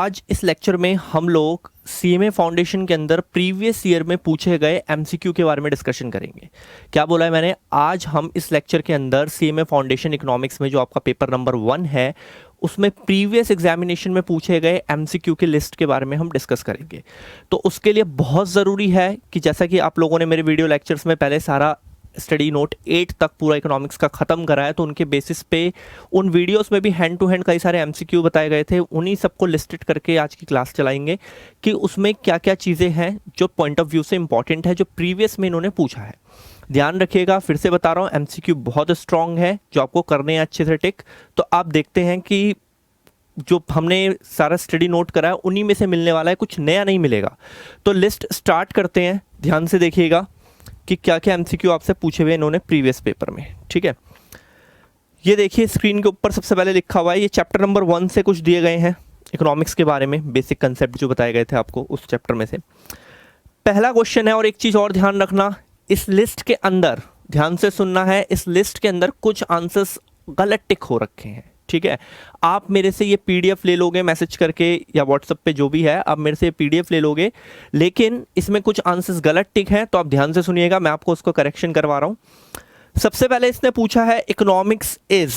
आज इस लेक्चर में हम लोग सीएमए फाउंडेशन के अंदर प्रीवियस ईयर में पूछे गए एमसीक्यू के बारे में डिस्कशन करेंगे। क्या बोला है मैंने? आज हम इस लेक्चर के अंदर सीएमए फाउंडेशन इकोनॉमिक्स में जो आपका पेपर नंबर 1 है उसमें प्रीवियस एग्जामिनेशन में पूछे गए एमसीक्यू की लिस्ट के बारे में हम डिस्कस करेंगे। तो उसके लिए बहुत ज़रूरी है कि जैसा कि आप लोगों ने मेरे वीडियो लेक्चर्स में पहले सारा स्टडी नोट 8 तक पूरा इकोनॉमिक्स का ख़त्म करा है, तो उनके बेसिस पे उन वीडियोस में भी हैंड टू हैंड कई सारे एमसीक्यू बताए गए थे। उन्हीं सबको लिस्टेड करके आज की क्लास चलाएंगे कि उसमें क्या क्या चीज़ें हैं जो पॉइंट ऑफ व्यू से इंपॉर्टेंट है, जो प्रीवियस में इन्होंने पूछा है। ध्यान रखिएगा, फिर से बता रहा हूँ, एमसीक्यू बहुत स्ट्रांग है जो आपको करने हैं अच्छे से टिक। तो आप देखते हैं कि जो हमने सारा स्टडी नोट करा है उन्हीं में से मिलने वाला है, कुछ नया नहीं मिलेगा। तो लिस्ट स्टार्ट करते हैं। ध्यान से देखिएगा कि क्या क्या एमसीक्यू आपसे पूछे हुए इन्होंने प्रीवियस पेपर में। ठीक है, ये देखिए स्क्रीन के ऊपर सबसे पहले लिखा हुआ है, ये चैप्टर नंबर 1 से कुछ दिए गए हैं इकोनॉमिक्स के बारे में, बेसिक कंसेप्ट जो बताए गए थे आपको उस चैप्टर में से। पहला क्वेश्चन है, और एक चीज़ और ध्यान रखना, इस लिस्ट के अंदर ध्यान से सुनना है, इस लिस्ट के अंदर कुछ आंसर्स गलत टिक हो रखे हैं। ठीक है, आप मेरे से ये पीडीएफ ले लोगे मैसेज करके या व्हाट्सएप पे जो भी है, आप मेरे से पीडीएफ ले लोगे, लेकिन इसमें कुछ आंसर्स गलत टिक हैं, तो आप ध्यान से सुनिएगा, मैं आपको उसको करेक्शन करवा रहा हूं। सबसे पहले इसने पूछा है इकोनॉमिक्स इज,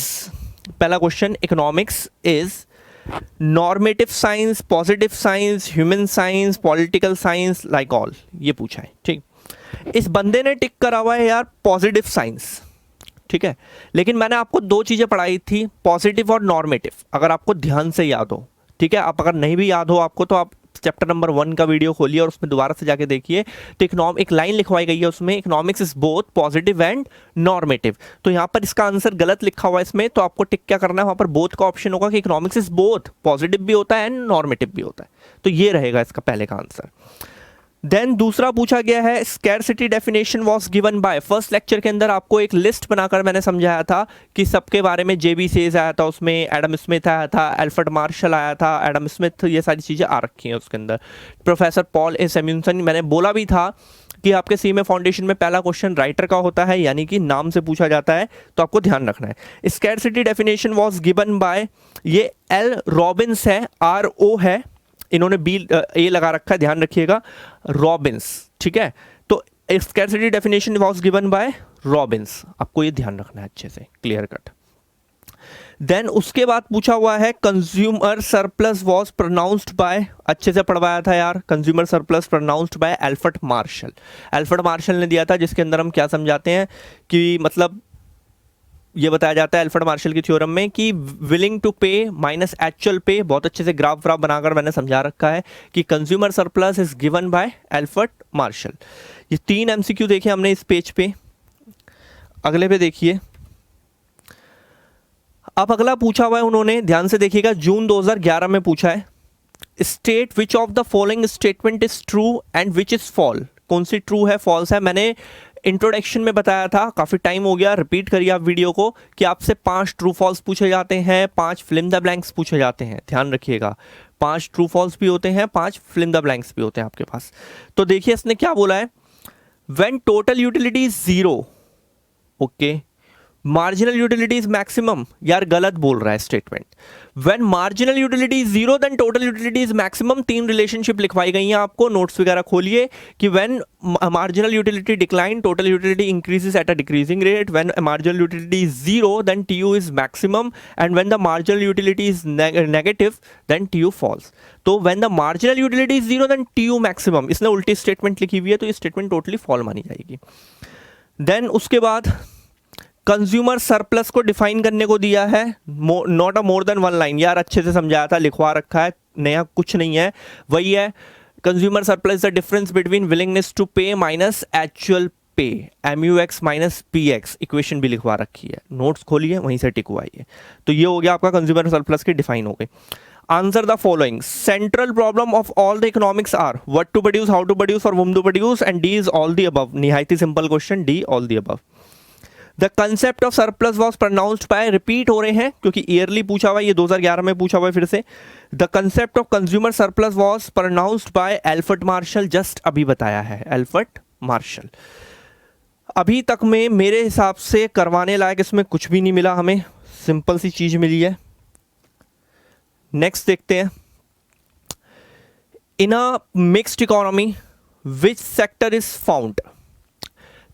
पहला question, economics is normative science, positive science, human science, political science, like all, ये पूछा है। ठीक, इस बंदे ने टिक करा हुआ है यार पॉजिटिव साइंस। ठीक है, लेकिन मैंने आपको दो चीजें पढ़ाई थी, पॉजिटिव और नॉर्मेटिव, अगर आपको ध्यान से याद हो। ठीक है, आप अगर नहीं भी याद हो आपको तो आप चैप्टर नंबर 1 का वीडियो खोलिए और उसमें दोबारा से जाके देखिए, तो एक लाइन लिखवाई गई है उसमें, economics is both positive and normative. तो यहाँ पर इसका आंसर गलत लिखा हुआ है इसमें, तो आपको टिक क्या करना है, वहां पर बोथ का ऑप्शन होगा कि इकोनॉमिक्स इज बोथ, पॉजिटिव भी होता है एंड नॉर्मेटिव भी होता है। तो ये रहेगा इसका पहले का आंसर। देन दूसरा पूछा गया है, scarcity definition was given by, first lecture के अंदर आपको एक लिस्ट बनाकर मैंने समझाया था कि सबके बारे में, जेबी सेज आया था उसमें, एडम स्मिथ आया था, एल्फ्रेड मार्शल आया था, एडम स्मिथ, ये सारी चीज़ें आ रखी हैं उसके अंदर, प्रोफेसर पॉल ए सैम्यूल्सन। मैंने बोला भी था कि आपके सीएमए फाउंडेशन में पहला क्वेश्चन राइटर का होता है, यानी कि नाम से पूछा जाता है, तो आपको ध्यान रखना है। Scarcity definition was given by, ये एल रॉबिन्स है, RO है, इन्होंने बी ए लगा रखा है, ध्यान रखिएगा, रॉबिन्स। ठीक है, तो scarcity definition was given by Robins, आपको ये ध्यान रखना है अच्छे से, क्लियर कट। देन उसके बाद पूछा हुआ है, consumer surplus was pronounced by, अच्छे से पढ़वाया था यार, consumer surplus pronounced by Alfred Marshall. Alfred Marshall ने दिया था, जिसके अंदर हम क्या समझाते हैं कि मतलब ये बताया जाता है एल्फ्रेड मार्शल की थ्योरम में कि willing to pay minus actual पे, बहुत अच्छे से ग्राफ बनाकर मैंने समझा रखा है कि consumer surplus is given by Alfred martial. ये 3 एमसीक्यू देखे हमने इस पेज पे। अगले पे देखिए, अब अगला पूछा हुआ है उन्होंने, ध्यान से देखिएगा, जून 2011 में पूछा है, state which of the following statement is true and which is fall, कौन सी ट्रू है फॉल्स है। मैंने इंट्रोडक्शन में बताया था, काफ़ी टाइम हो गया, रिपीट करिए आप वीडियो को, कि आपसे 5 ट्रू फॉल्स पूछे जाते हैं, 5 फिल इन द ब्लैंक्स पूछे जाते हैं। ध्यान रखिएगा, 5 ट्रू फॉल्स भी होते हैं, 5 फिल इन द ब्लैंक्स भी होते हैं आपके पास। तो देखिए इसने क्या बोला है, when total utility is 0, okay, marginal utility is maximum, यार गलत बोल रहा है statement. When marginal utility is 0 then total utility is maximum, 3 relationship लिखवाई गई हैं आपको, नोट्स वगैरह खोलिए, कि when marginal utility decline total utility increases at a decreasing rate, when marginal utility is 0 then TU is maximum, and when the marginal utility is negative then TU false. तो when the marginal utility is 0 then TU maximum, इसने उल्टी statement लिखी हुई है, तो ये statement totally fall मानी जाएगी। देन उसके बाद कंज्यूमर सरप्लस को डिफाइन करने को दिया है, not a more than 1 line, यार अच्छे से समझाया था, लिखवा रखा है, नया कुछ नहीं है, वही है, consumer surplus the difference between willingness to pay minus actual pay, MUX minus PX, equation भी लिखवा रखी है, नोट्स खोलिए वहीं से टिकवाइए। तो ये हो गया आपका कंज्यूमर सरप्लस की डिफाइन हो गई। Answer the following, central problem of all the economics are what to produce, how to produce और whom to produce, and D is all the above. निहायत ही simple question, D all the above. The concept of surplus was pronounced by, repeat हो रहे हैं क्योंकि yearly पूछा हुआ है, ये 2011 में पूछा हुआ है फिर से। The concept of consumer surplus was pronounced by Alfred martial, just अभी बताया है एल्फ्रेड मार्शल। अभी तक में मेरे हिसाब से करवाने लायक इसमें कुछ भी नहीं मिला हमें, सिंपल सी चीज मिली है। नेक्स्ट देखते हैं, in a mixed economy which sector is found.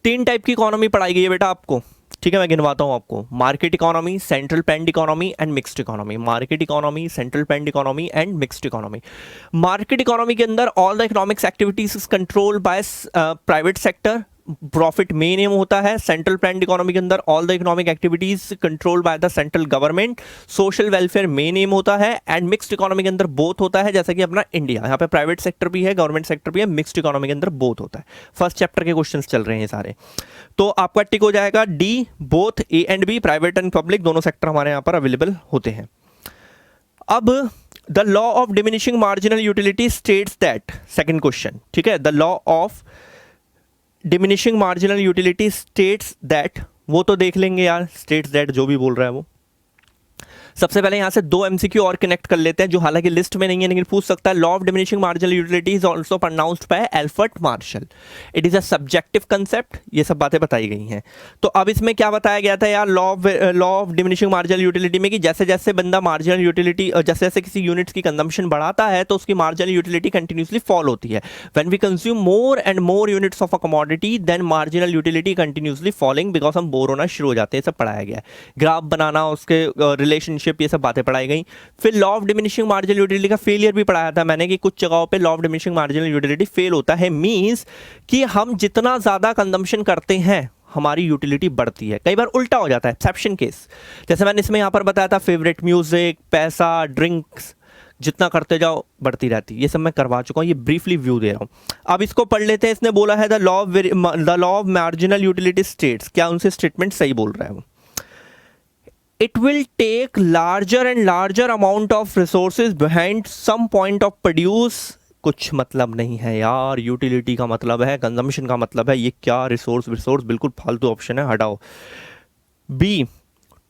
3 type की इकोनॉमी पढ़ाई गई है बेटा आपको, ठीक है, मैं गिनवाता हूं आपको। Market economy, central planned economy and mixed economy. Market economy, central planned economy and mixed economy. Market economy के अंदर all the economics activities is control by private sector, profit main M होता है। सेंट्रल प्लान्ड इकोनॉमी के अंदर all the economic activities control by the central government, social welfare main M होता है। And mixed economy के अंदर both होता है, जैसा कि अपना इंडिया, यहाँ पे प्राइवेट सेक्टर भी है, गवर्नमेंट सेक्टर भी है, मिक्स्ड इकोनॉमी के अंदर बोथ होता है। फर्स्ट चैप्टर के क्वेश्चंस चल रहे हैं सारे, तो आपका टिक हो जाएगा D, both A and B, private and public दोनों सेक्टर हमारे यहाँ पर अवेलेबल होते हैं। अब the law of diminishing marginal utility states that, second question, ठीक है, the law of diminishing marginal utility states that, वो तो देख लेंगे यार, स्टेट्स दैट जो भी बोल रहा है वो। सबसे पहले यहां से 2 एमसीक्यू और कनेक्ट कर लेते हैं, जो हालांकि लिस्ट में नहीं है लेकिन पूछ सकता है। Law of diminishing marginal utility is also pronounced by Albert Marshall, it is a subjective concept, ये सब बातें बताई गई हैं। तो अब इसमें क्या बताया गया था यार, law of diminishing marginal utility में कि जैसे जैसे बंदा मार्जिनल यूटिलिटी, जैसे जैसे किसी यूनिट्स की कंजम्पशन बढ़ाता है तो उसकी मार्जिनल यूटिलिटी कंटिन्यूसली फॉल होती है। When we consume more and more units of a commodity then marginal utility continuously falling, because हम बोर होना शुरू हो जाते हैं। सब पढ़ाया गया है, ग्राफ बनाना, उसके रिलेशनशिप, ये सब बातें पढ़ाई गई। फिर law of diminishing marginal utility का फेलियर भी पढ़ाया था मैंने, कि कुछ जगहों पे law of diminishing marginal utility fail होता है, मींस कि हम जितना ज्यादा कंजम्पशन करते हैं हमारी यूटिलिटी बढ़ती है। कई बार उल्टा हो जाता है, एक्सेप्शन केस, जैसे मैंने इसमें यहां पर बताया था, फेवरेट म्यूजिक, पैसा, ड्रिंक्स, जितना करते जाओ बढ़ती रहती है। ये सब मैं करवा चुका हूं, ये ब्रीफली व्यू दे रहा हूं। अब इसको पढ़ लेते हैं। इसने बोला है the law of marginal utility states, क्या उनसे स्टेटमेंट सही बोल रहा है वो। It will take larger and larger amount of resources behind some point of produce, कुछ मतलब नहीं है यार, यूटिलिटी का मतलब है कंजम्पशन का मतलब है, ये क्या रिसोर्स बिल्कुल फालतू ऑप्शन है, हटाओ। B,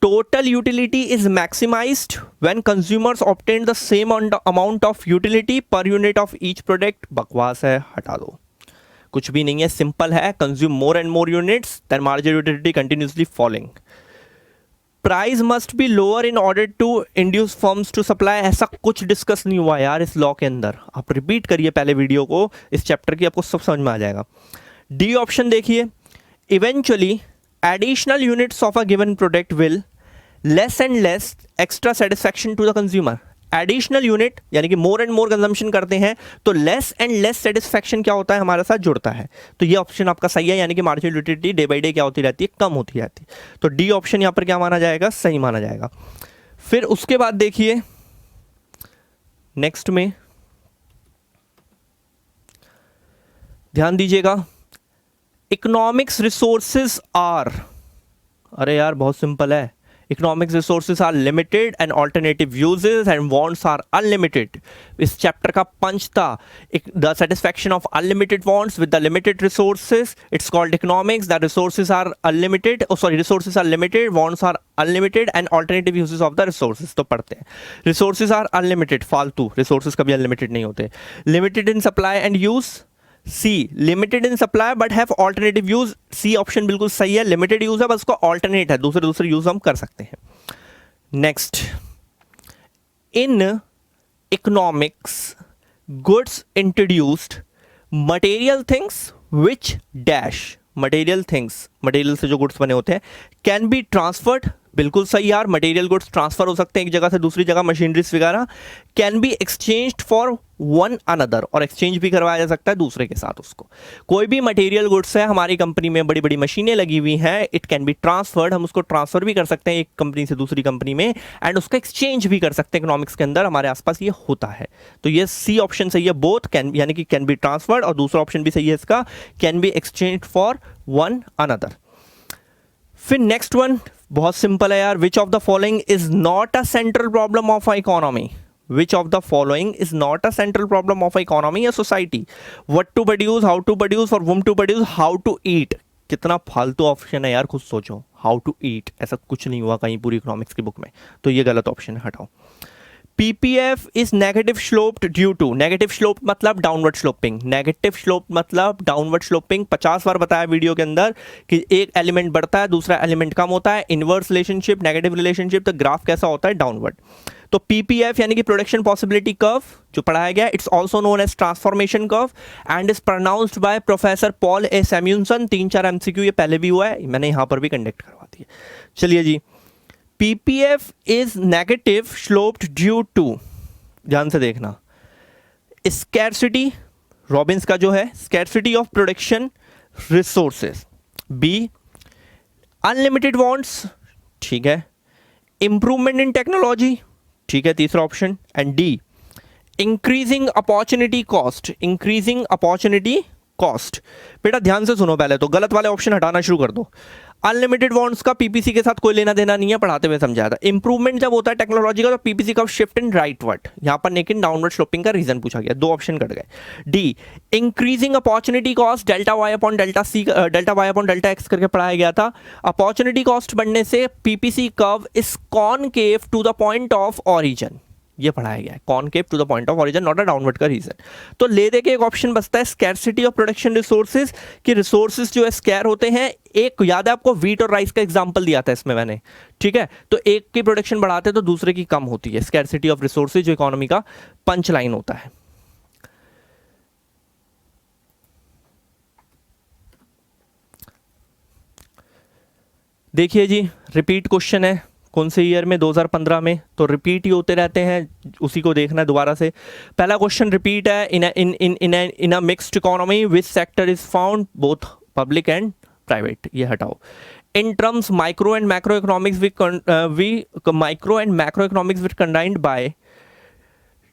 total utility is maximised when consumers obtain the same amount of utility per unit of each product, बकवास है, हटा दो, कुछ भी नहीं है, सिंपल है, consume more and more units then marginal utility continuously falling. Price must be lower in order to induce firms to supply, ऐसा कुछ डिस्कस नहीं हुआ यार इस लॉ के अंदर। आप रिपीट करिए पहले वीडियो को इस चैप्टर की, आपको सब समझ में आ जाएगा। डी ऑप्शन देखिए, eventually additional units of a given product will less and less extra satisfaction to the consumer. Additional unit यानी कि मोर एंड मोर कंजम्पशन करते हैं तो लेस एंड लेस सेटिस्फैक्शन क्या होता है, हमारे साथ जुड़ता है। तो ये ऑप्शन आपका सही है, यानी कि marginal utility day by day क्या होती रहती है, कम होती रहती है। तो डी ऑप्शन यहां पर क्या माना जाएगा, सही माना जाएगा। फिर उसके बाद देखिए नेक्स्ट में ध्यान दीजिएगा, इकोनॉमिक्स रिसोर्सेज आर, अरे यार बहुत सिंपल है, economics resources are limited and alternative uses and wants are unlimited. इस चैप्टर का पंच था the satisfaction of unlimited wants with the limited resources, it's called economics. The resources are unlimited, resources are limited, wants are unlimited and alternative uses of the resources. तो पढ़ते हैं, resources are unlimited, फालतू, resources कभी unlimited नहीं होते। Limited in supply and use, C limited in supply but have alternative use, C option बिल्कुल सही है, लिमिटेड यूज है बस उसको ऑल्टरनेट है, दूसरे यूज हम कर सकते हैं। Next, in economics goods introduced material things which dash, material things, material से जो गुड्स बने होते हैं, कैन बी ट्रांसफर्ड, बिल्कुल सही यार, मटेरियल गुड्स ट्रांसफर हो सकते हैं एक जगह से दूसरी जगह, मशीनरीज वगैरह। Can be exchanged for one another, और एक्सचेंज भी करवाया जा सकता है दूसरे के साथ उसको। कोई भी मटेरियल गुड्स है, हमारी कंपनी में बड़ी बड़ी मशीनें लगी हुई हैं, इट कैन बी ट्रांसफर्ड, हम उसको ट्रांसफर भी कर सकते हैं एक कंपनी से दूसरी कंपनी में, एंड उसका एक्सचेंज भी कर सकते हैं। इकोनॉमिक्स के अंदर हमारे आसपास ये होता है, तो ये सी ऑप्शन सही है, बोथ कैन, यानी कि कैन बी ट्रांसफर्ड, और दूसरा ऑप्शन भी सही है इसका, can be exchange for one another. फिर नेक्स्ट वन बहुत सिंपल है यार, विच of the following is not a central problem of a economy, which of the following is not a central problem of a economy or society? What to produce, how to produce, for whom to produce, how to eat। कितना फालतू option है यार, खुद सोचो, how to eat ऐसा कुछ नहीं हुआ कहीं पूरी इकोनॉमिक्स की बुक में, तो ये गलत ऑप्शन है, हटाओ। PPF is negative sloped due to, negative slope मतलब डाउनवर्ड स्लोपिंग, नेगेटिव स्लोप मतलब डाउनवर्ड स्लोपिंग, 50 बार बताया वीडियो के अंदर कि एक एलिमेंट बढ़ता है दूसरा एलिमेंट कम होता है, इनवर्स रिलेशनशिप, नेगेटिव रिलेशनशिप, तो ग्राफ कैसा होता है, डाउनवर्ड। तो पीपीएफ यानी कि प्रोडक्शन पॉसिबिलिटी कर्व जो पढ़ाया गया, it's also known as transformation curve and is pronounced by professor Paul A Samuelson. 3-4 MCQ ये पहले भी हुआ है, मैंने यहां पर भी कंडक्ट करवा दिया। चलिए जी, PPF is negative sloped due to, ध्यान से देखना, स्कैरसिटी, रॉबिन्स का जो है, scarcity of production resources, B unlimited wants, ठीक है, इंप्रूवमेंट इन टेक्नोलॉजी, ठीक है तीसरा option, and D increasing opportunity cost, increasing opportunity cost. बेटा ध्यान से सुनो, पहले तो गलत वाले ऑप्शन हटाना शुरू कर दो। अनलिमिटेड वांट्स का पीपीसी के साथ कोई लेना देना नहीं है, पढ़ाते हुए समझाया था। इंप्रूवमेंट जब होता है टेक्नोलॉजी का तो पीपीसी का शिफ्ट इन राइटवर्ड, यहां पर लेकिन डाउनवर्ड स्लोपिंग का रीजन पूछा गया, 2 ऑप्शन कट गए। D increasing opportunity cost, delta Y upon delta C, delta Y upon delta X करके पढ़ाया गया था। अपॉर्चुनिटी कॉस्ट बढ़ने से PPC curve is concave to the point of origin, ये पढ़ाया गया है, concave to the point of origin, not a downward का रीजन। तो ले दे के एक ऑप्शन बचता है स्कैरसिटी ऑफ प्रोडक्शन रिसोर्सेज, कि रिसोर्सेज जो है स्कैर होते हैं। एक याद है आपको, व्हीट और राइस का एग्जांपल दिया था इसमें मैंने, ठीक है, तो एक की प्रोडक्शन बढ़ाते हैं तो दूसरे की कम होती है। स्कैरसिटी ऑफ रिसोर्सेज जो इकोनॉमी का पंच लाइन होता है। देखिए जी, रिपीट क्वेश्चन है, कौन से ईयर में, 2015 में, तो रिपीट ही होते रहते हैं, उसी को देखना है दोबारा से। पहला क्वेश्चन रिपीट है, in a mixed economy which sector is found both public and private, ये हटाओ। In terms micro and macro economics micro and macro economics which combined by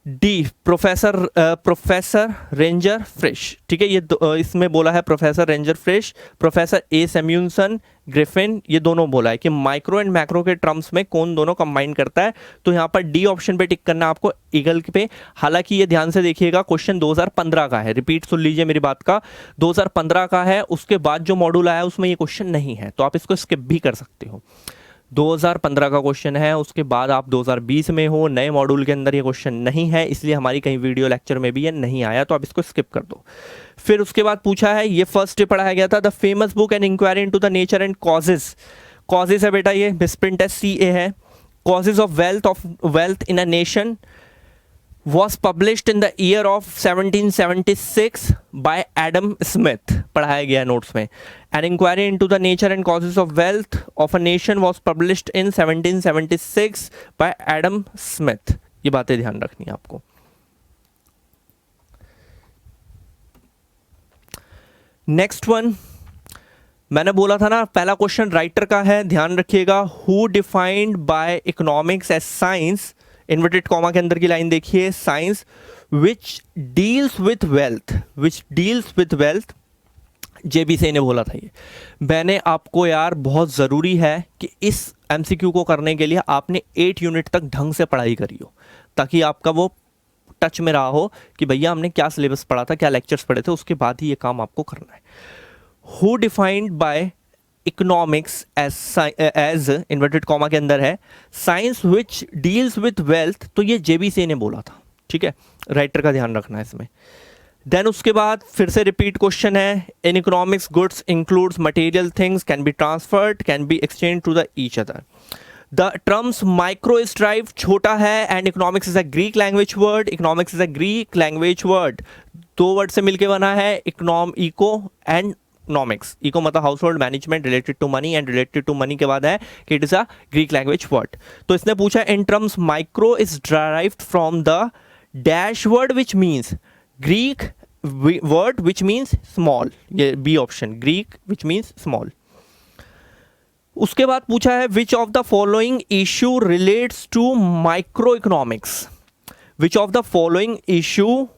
D professor Ragnar Frisch, ठीक है, ये इसमें बोला है professor Ragnar Frisch, professor A Samuelson Griffin, ये दोनों बोला है कि माइक्रो एंड मैक्रो के टर्म्स में कौन दोनों कंबाइन करता है, तो यहाँ पर डी ऑप्शन पे टिक करना आपको, ईगल पे। हालांकि ये ध्यान से देखिएगा, क्वेश्चन 2015 का है, रिपीट सुन लीजिए मेरी बात का, 2015 का है, उसके बाद जो मॉड्यूल आया उसमें ये क्वेश्चन नहीं है, तो आप इसको स्किप भी कर सकते हो। 2015 का क्वेश्चन है, उसके बाद आप 2020 में हो, नए मॉड्यूल के अंदर ये क्वेश्चन नहीं है, इसलिए हमारी कहीं वीडियो लेक्चर में भी ये नहीं आया, तो आप इसको स्किप कर दो। फिर उसके बाद पूछा है, ये फर्स्ट डे पढ़ाया गया था, the famous book and inquiry into the nature and causes, causes है बेटा, ये मिसप्रिंट है, CA है, causes of wealth in a nation was published in the year of 1776 by Adam Smith, पढ़ाया गया नोट्स में। An inquiry into the nature and causes of wealth of a nation was published in 1776 by Adam Smith, ये बातें ध्यान रखनी है आपको। Next one, मैंने बोला था ना पहला क्वेश्चन राइटर का है, ध्यान रखिएगा। Who defined by economics as science, inverted comma के अंदर की लाइन देखिए, science which deals with wealth, which deals with wealth, JBC ने बोला था ये। मैंने आपको यार बहुत ज़रूरी है कि इस MCQ को करने के लिए आपने 8 यूनिट तक ढंग से पढ़ाई करी हो, ताकि आपका वो टच में रहा हो कि भैया हमने क्या सिलेबस पढ़ा था, क्या लेक्चर्स पढ़े थे, उसके बाद ही ये काम आपको करना है। Who defined by economics as inverted comma के अंदर है, science which deals with wealth, तो ये JBC ने बोला था, ठीक है, राइटर का ध्यान रखना है इसमें। देन उसके बाद फिर से रिपीट क्वेश्चन है, in economics goods includes material things can be transferred, can be exchange to the each other. The terms micro is derived, छोटा है, and economics is a Greek language word, economics is a Greek language word, 2 word से मिलके बना है, eco and economics. Eco मतलब household management related to money, and related to money के बाद है कि it is a Greek language word. तो इसने पूछा in terms micro is derived from the dash word which means Greek word which means small, ये B option, Greek which means small. उसके बाद पूछा है which of the following issue relates to micro economics, which of the following issue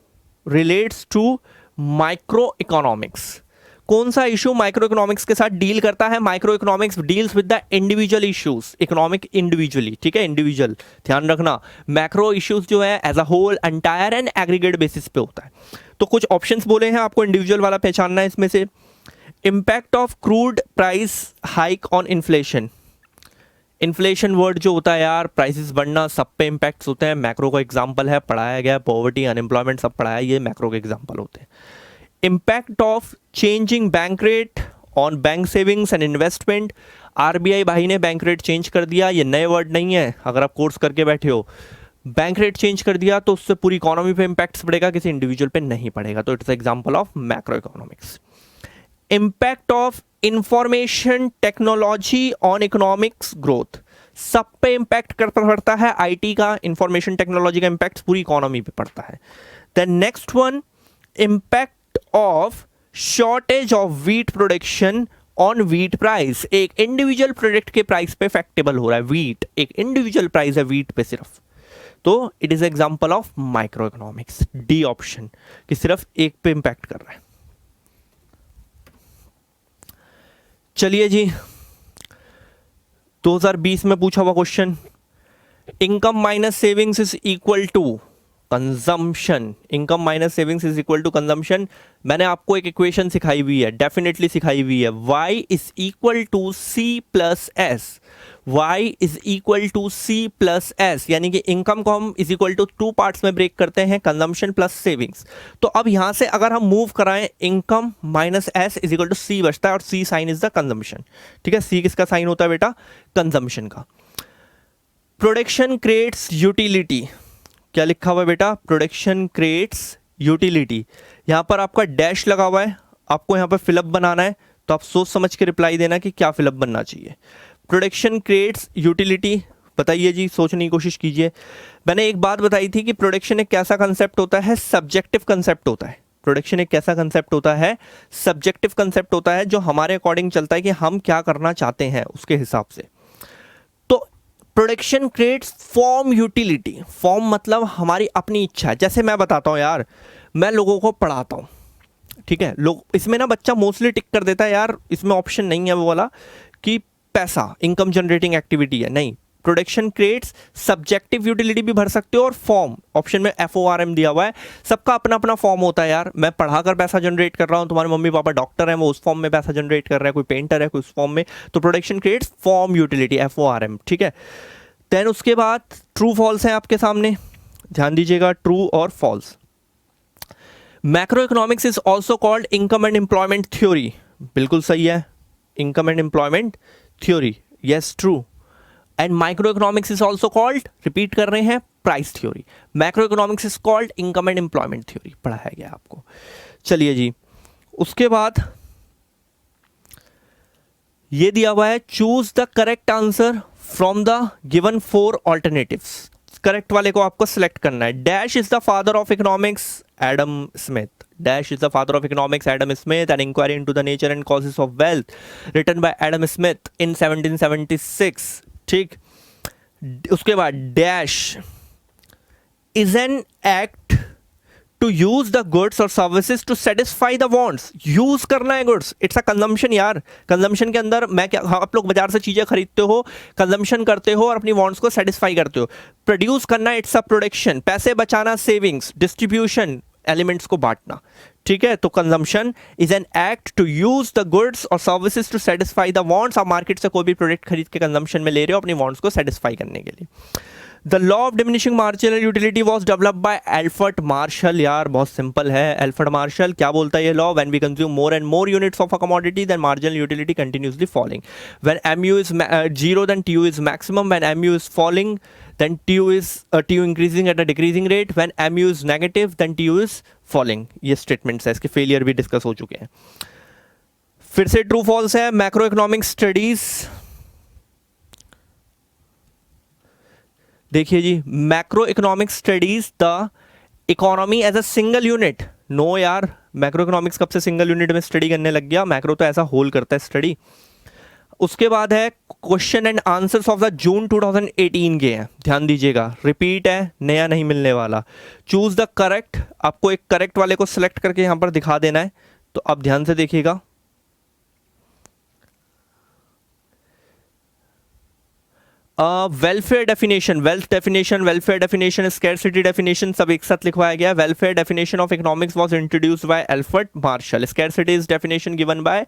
relates to micro economics, कौन सा issue micro economics के साथ deal करता है। Micro economics deals with the individual issues, economic individually, ठीक है, individual ध्यान रखना। मैक्रो इश्यूज जो है as a whole entire and aggregate basis पे होता है। तो कुछ ऑप्शंस बोले हैं, आपको इंडिविजुअल वाला पहचानना है इसमें से। Impact of crude price hike on inflation, inflation word जो होता है यार, प्राइसेस बढ़ना, सब पे इम्पैक्ट्स होते हैं, मैक्रो का एग्जाम्पल है, पढ़ाया गया, पॉवर्टी अनएम्प्लॉयमेंट सब पढ़ाया, ये मैक्रो के एग्जाम्पल होते हैं। Impact of changing bank rate on bank savings and investment, RBI भाई ने बैंक रेट चेंज कर दिया, ये नए वर्ड नहीं है, अगर आप कोर्स करके बैठे हो बैंक रेट चेंज कर दिया तो उससे पूरी इकोनॉमी पे इंपैक्ट पड़ेगा, किसी इंडिविजुअल पे नहीं पड़ेगा। तो it's example of macro economics. Impact of information technology on economics growth, सब पे इंपैक्ट करता पड़ता है। आईटी का, इंफॉर्मेशन टेक्नोलॉजी का इंपैक्ट पूरी इकोनॉमी पे पड़ता है। The next one, impact of shortage of wheat production on wheat price, एक इंडिविजुअल प्रोडक्ट के प्राइस पे फैक्टेबल हो रहा है। व्हीट एक इंडिविजुअल प्राइस है व्हीट पे सिर्फ, तो it is example of micro economics. D option, कि सिर्फ एक पे इंपैक्ट कर रहा है। चलिए जी, 2020 में पूछा हुआ question, income minus savings is equal to consumption. Income minus savings is equal to consumption. मैंने आपको एक इक्वेशन सिखाई हुई है, डेफिनेटली सिखाई हुई है, y is equal to C plus S. y is equal to C plus S, यानी कि इनकम को हम is equal to two parts में ब्रेक करते हैं, कंजम्पशन प्लस सेविंग्स। तो अब यहां से अगर हम मूव कराएं, income minus S is equal to C बचता है, और C sign is the consumption. ठीक है, सी किसका साइन होता है बेटा? कंजम्पशन का। प्रोडक्शन क्रिएट्स यूटिलिटी, क्या लिखा हुआ है बेटा? Production creates utility. यहां पर आपका डैश लगा हुआ है, आपको यहां पर फिलअप बनाना है, तो आप सोच समझ के रिप्लाई देना कि क्या फिलअप बनना चाहिए। प्रोडक्शन क्रिएट्स यूटिलिटी, बताइए जी, सोचने की कोशिश कीजिए। मैंने एक बात बताई थी कि प्रोडक्शन एक कैसा कंसेप्ट होता है? सब्जेक्टिव कंसेप्ट होता है। प्रोडक्शन एक कैसा कंसेप्ट होता है? सब्जेक्टिव कंसेप्ट होता है, जो हमारे अकॉर्डिंग चलता है कि हम क्या करना चाहते हैं उसके हिसाब से। तो production creates form utility. Form मतलब हमारी अपनी इच्छा। जैसे मैं बताता हूं यार, मैं लोगों को पढ़ाता हूं, ठीक है, लोग इसमें ना बच्चा मोस्टली टिक कर देता है यार, इसमें ऑप्शन नहीं है वो वाला कि पैसा इनकम जनरेटिंग एक्टिविटी है। नहीं, प्रोडक्शन क्रिएट्स सब्जेक्टिव यूटिलिटी भी भर सकते हो, और फॉर्म ऑप्शन में FORM दिया हुआ है। सबका अपना अपना फॉर्म होता है यार। मैं पढ़ाकर पैसा जनरेट कर रहा हूं, तुम्हारे मम्मी पापा डॉक्टर हैं, वो उस फॉर्म में पैसा जनरेट कर रहा है, कोई पेंटर है, कोई उस फॉर्म में। तो production creates form utility, FORM, ठीक है। देन उसके बाद ट्रू फॉल्स है आपके सामने, ध्यान दीजिएगा, ट्रू और false. Macro economics is also called income and employment theory, बिल्कुल सही है, income and employment theory, yes true. And micro economics is also called, repeat कर रहे हैं, price theory. Macro economics is called income and employment theory, पढ़ाया गया आपको। चलिए जी, उसके बाद ये दिया हुआ है, choose the correct answer from the given 4 alternatives. Correct वाले को आपको सिलेक्ट करना है। Dash is the father of economics, Adam Smith. Dash is the father of economics, Adam Smith. An inquiry into the nature and causes of wealth, written by Adam Smith in 1776। ठीक, उसके बाद dash is an act to use the goods और services to satisfy the wants. Use करना है goods, it's a consumption यार। Consumption के अंदर मैं क्या, आप लोग बाजार से चीजें खरीदते हो, कंजम्पशन करते हो और अपनी वांट्स को सेटिस्फाई करते हो। प्रोड्यूस करना, इट्स अ प्रोडक्शन। पैसे बचाना, सेविंग्स। डिस्ट्रीब्यूशन, एलिमेंट्स को बांटना, ठीक है। तो consumption is an act to use the goods और services to satisfy the wants. आप मार्केट से कोई भी प्रोडक्ट खरीद के कंजम्पशन में ले रहे हो अपनी वांट्स को सेटिस्फाई करने के लिए। The law of diminishing marginal utility was developed by Alfred martial. यार बहुत सिंपल है, एल्फ्रेड मार्शल क्या बोलता है ये law? When we consume more and more units of a commodity then marginal utility continuously falling. When MU is 0 then TU is maximum. When MU is falling then TU increasing at a decreasing rate. When MU is negative then TU is falling. ये statements है, इसके failure भी discuss हो चुके हैं। फिर से true false है। मैक्रो इकोनॉमिक स्टडीज, देखिए जी, macro economic studies the economy as a single unit. No यार, मैक्रो इकोनॉमिक्स कब से सिंगल यूनिट में स्टडी करने लग गया? मैक्रो तो ऐसा होल करता है स्टडी। उसके बाद है question and answers of the June 2018 के हैं, ध्यान दीजिएगा, रिपीट है, नया नहीं मिलने वाला। चूज द करेक्ट, आपको एक करेक्ट वाले को सिलेक्ट करके यहां पर दिखा देना है। तो अब ध्यान से देखिएगा, welfare definition, wealth definition, welfare definition, scarcity definition सब एक साथ लिखवाया गया। Welfare definition of economics was introduced by Alfred martial. Scarcity is definition given by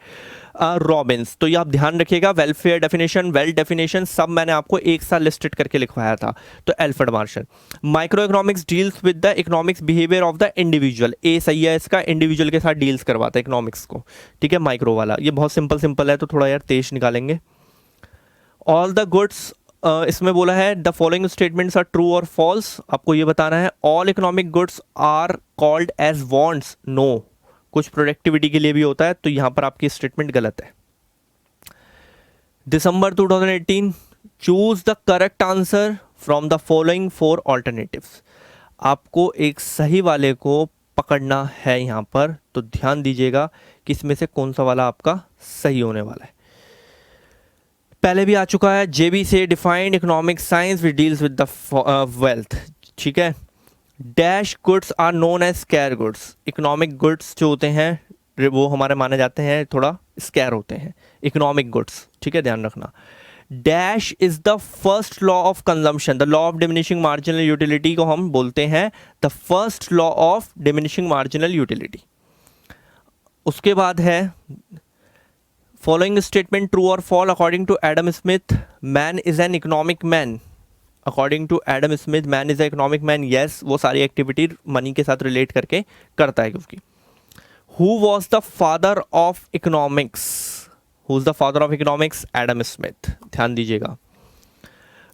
Robins. तो ये आप ध्यान रखिएगा, वेलफेयर डेफिनेशन, वेल्थ डेफिनेशन सब मैंने आपको एक साथ लिस्टेड करके लिखवाया था, तो Alfred Marshall. Micro economics deals with the economics behaviour of the individual. A सही है इसका, इंडिविजुअल के साथ डील्स करवाता है इकोनॉमिक्स को, ठीक है। माइक्रो वाला ये बहुत सिंपल है, तो थोड़ा यार तेज निकालेंगे। ऑल द गुड्स इसमें बोला है the following statements are true और फॉल्स, आपको ये बताना है। All economic goods are called as wants, no, कुछ प्रोडक्टिविटी के लिए भी होता है, तो यहां पर आपकी स्टेटमेंट गलत है। दिसंबर 2018, choose the correct answer from the following 4 alternatives, आपको एक सही वाले को पकड़ना है यहां पर, तो ध्यान दीजिएगा कि इसमें से कौन सा वाला आपका सही होने वाला है। पहले भी आ चुका है, जेबी से defined economic science which deals with the wealth, ठीक है। Dash goods are known as scarce goods, economic goods जो होते हैं वो हमारे माने जाते हैं थोड़ा स्कैर होते हैं, इकोनॉमिक गुड्स, ठीक है, ध्यान रखना। Dash is the first law of consumption, the law of diminishing marginal utility को हम बोलते हैं the first law of diminishing marginal utility. उसके बाद है फॉलोइंग स्टेटमेंट ट्रू और false according to Adam Smith, man is an economic man, according to Adam Smith man is a economic man, yes, वो सारी एक्टिविटी मनी के साथ relate करके करता है क्योंकि। Who was the father of economics, who is the father of economics, Adam Smith, ध्यान दीजिएगा।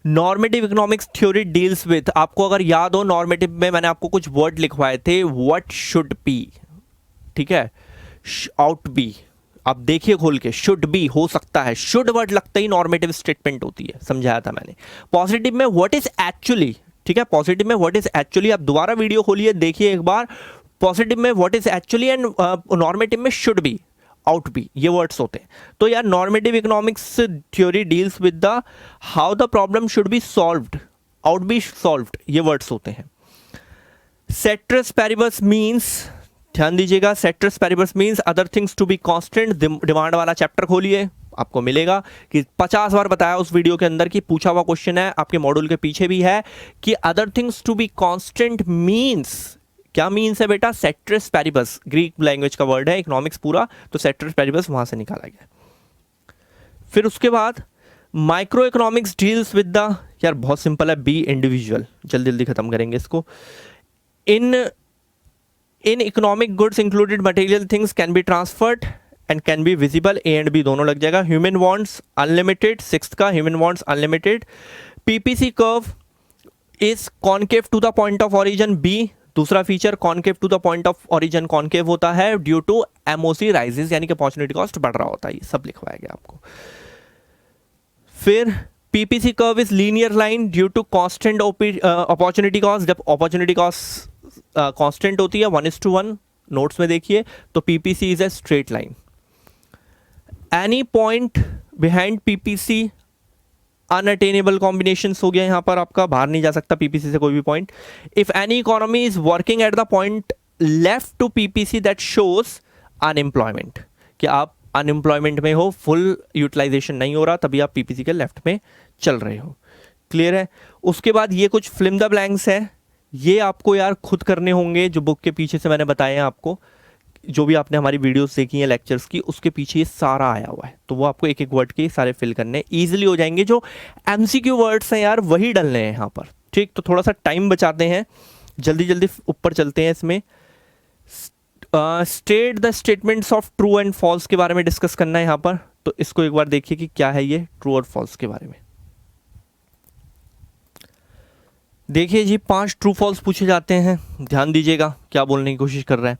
Normative economics theory deals with, आपको अगर याद हो नॉर्मेटिव में मैंने आपको कुछ वर्ड लिखवाए थे, व्हाट शुड बी, ठीक है, आउट बी, आप देखिए खोल के, शुड बी हो सकता है, शुड वर्ड लगता ही नॉर्मेटिव स्टेटमेंट होती है, समझाया था मैंने। पॉजिटिव में व्हाट इज एक्चुअली, ठीक है, पॉजिटिव में व्हाट इज एक्चुअली, आप दोबारा वीडियो खोलिए देखिए एक बार, पॉजिटिव में what is actually and normative में शुड बी, आउट बी, ये वर्ड्स होते हैं। तो यार normative economics theory deals with the how the problem should be solved, ought be solved, ये वर्ड्स होते हैं। सेट्रस पैरिबस मीन्स, ध्यान दीजिएगा, ceteris paribus means other things to be constant, demand वाला चैप्टर खोलिए, आपको मिलेगा कि 50 बार बताया उस वीडियो के अंदर कि पूछा हुआ क्वेश्चन है, आपके मॉड्यूल के पीछे भी है कि other things to be constant means, क्या मीन्स है बेटा, सेट्रस पैरिबस, ग्रीक लैंग्वेज का वर्ड है, इकोनॉमिक्स पूरा, तो सेट्रस पैरिबस वहां से निकाला गया। फिर उसके बाद micro economics deals with the, यार बहुत सिंपल है, बी इंडिविजुअल, जल्दी जल्दी खत्म करेंगे इसको। In economic goods included material things can be transferred and can be visible, A and B दोनों लग जाएगा। ह्यूमन वांट्स अनलिमिटेड, सिक्स्थ का human wants unlimited. PPC curve is concave to the point of origin, B दूसरा feature, concave to the point of origin concave होता है due to MOC rises, यानी कि opportunity cost बढ़ रहा होता है, ये सब लिखवाया गया आपको। फिर PPC curve is linear line due to constant opportunity cost, जब अपॉर्चुनिटी कॉस्ट कांस्टेंट होती है 1:1, नोट्स में देखिए, तो PPC is a straight line. Any point behind PPC unattainable combinations हो गया, यहां पर आपका बाहर नहीं जा सकता पीपीसी से कोई भी point. If any economy is working at the point left to PPC that shows unemployment, कि आप अनएम्प्लॉयमेंट में हो, फुल यूटिलाइजेशन नहीं हो रहा, तभी आप पीपीसी के लेफ्ट में चल रहे हो, क्लियर है। उसके बाद ये कुछ फिल्म द ब्लैंक्स है, ये आपको यार खुद करने होंगे, जो बुक के पीछे से मैंने बताए हैं आपको, जो भी आपने हमारी वीडियोस देखी हैं लेक्चर्स की, उसके पीछे ये सारा आया हुआ है, तो वो आपको एक एक वर्ड के सारे फिल करने ईजिली हो जाएंगे। जो एमसीक्यू वर्ड्स हैं यार वही डलने हैं यहाँ पर, ठीक, तो थोड़ा सा टाइम बचाते हैं, जल्दी जल्दी ऊपर चलते हैं। इसमें state the statements of true and false के बारे में डिस्कस करना है यहाँ पर, तो इसको एक बार देखिए कि क्या है ये ट्रू और फॉल्स के बारे में। देखिए जी, 5 ट्रू फॉल्स पूछे जाते हैं, ध्यान दीजिएगा क्या बोलने की कोशिश कर रहा है।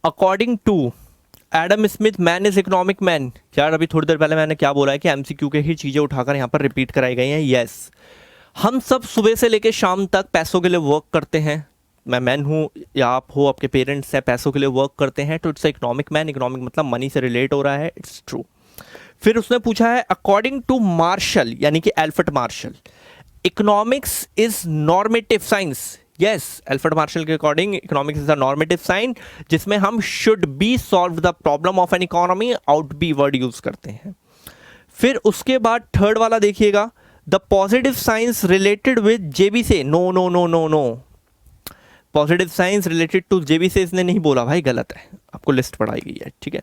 According to Adam Smith man is economic man, यार अभी थोड़ी देर पहले मैंने क्या बोला है कि एमसीक्यू के ही चीज़ें उठाकर यहाँ पर रिपीट कराई गई हैं। यस, हम सब सुबह से लेकर शाम तक पैसों के लिए वर्क करते हैं, मैं मैन हूँ या आप हो, आपके पेरेंट्स हैं, पैसों के लिए वर्क करते हैं, तो इट्स इकोनॉमिक मैन, इकोनॉमिक मतलब मनी से रिलेट हो रहा है, इट्स ट्रू। फिर उसने पूछा है अकॉर्डिंग टू मार्शल, यानी कि Alfred Marshall, economics is normative science. Yes, Alfred Marshall के according economics is a normative science, जिसमें हम should be solve the problem of an economy, out be word use करते हैं। फिर उसके बाद थर्ड वाला देखिएगा, the positive science related with J B, no no no no no, positive science related to J B इसने नहीं बोला भाई, गलत है, आपको लिस्ट पढ़ाई गई है, ठीक है।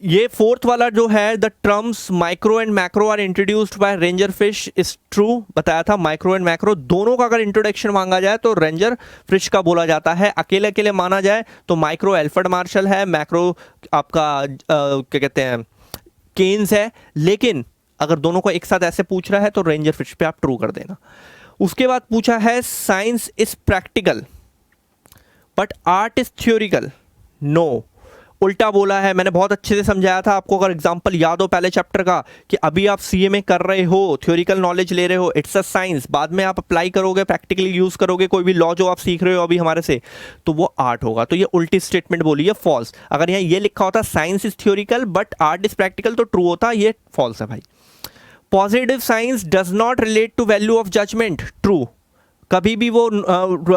ये फोर्थ वाला जो है, the terms micro and macro are introduced by Ragnar Frisch, is true, बताया था। माइक्रो एंड मैक्रो दोनों का अगर इंट्रोडक्शन मांगा जाए तो रेंजर फिश का बोला जाता है, अकेले अकेले माना जाए तो माइक्रो एल्फ्रेड मार्शल है, मैक्रो आपका क्या कहते हैं केन्स है। लेकिन अगर दोनों को एक साथ ऐसे पूछ रहा है तो रेंजर फिश पे आप ट्रू कर देना। उसके बाद पूछा है science is practical but art is theoretical, no, उल्टा बोला है। मैंने बहुत अच्छे से समझाया था आपको, अगर एग्जांपल याद हो पहले चैप्टर का, कि अभी आप सीए में कर रहे हो, थ्योरिकल नॉलेज ले रहे हो, इट्स अ साइंस, बाद में आप अप्लाई करोगे, प्रैक्टिकली यूज करोगे, कोई भी लॉ जो आप सीख रहे हो अभी हमारे से, तो वो आर्ट होगा। तो ये उल्टी स्टेटमेंट बोली है, फॉल्स। अगर यहाँ ये लिखा होता science is theoretical but art is practical तो ट्रू होता, ये फॉल्स है भाई। Positive science does not relate to value of judgement, true. कभी भी वो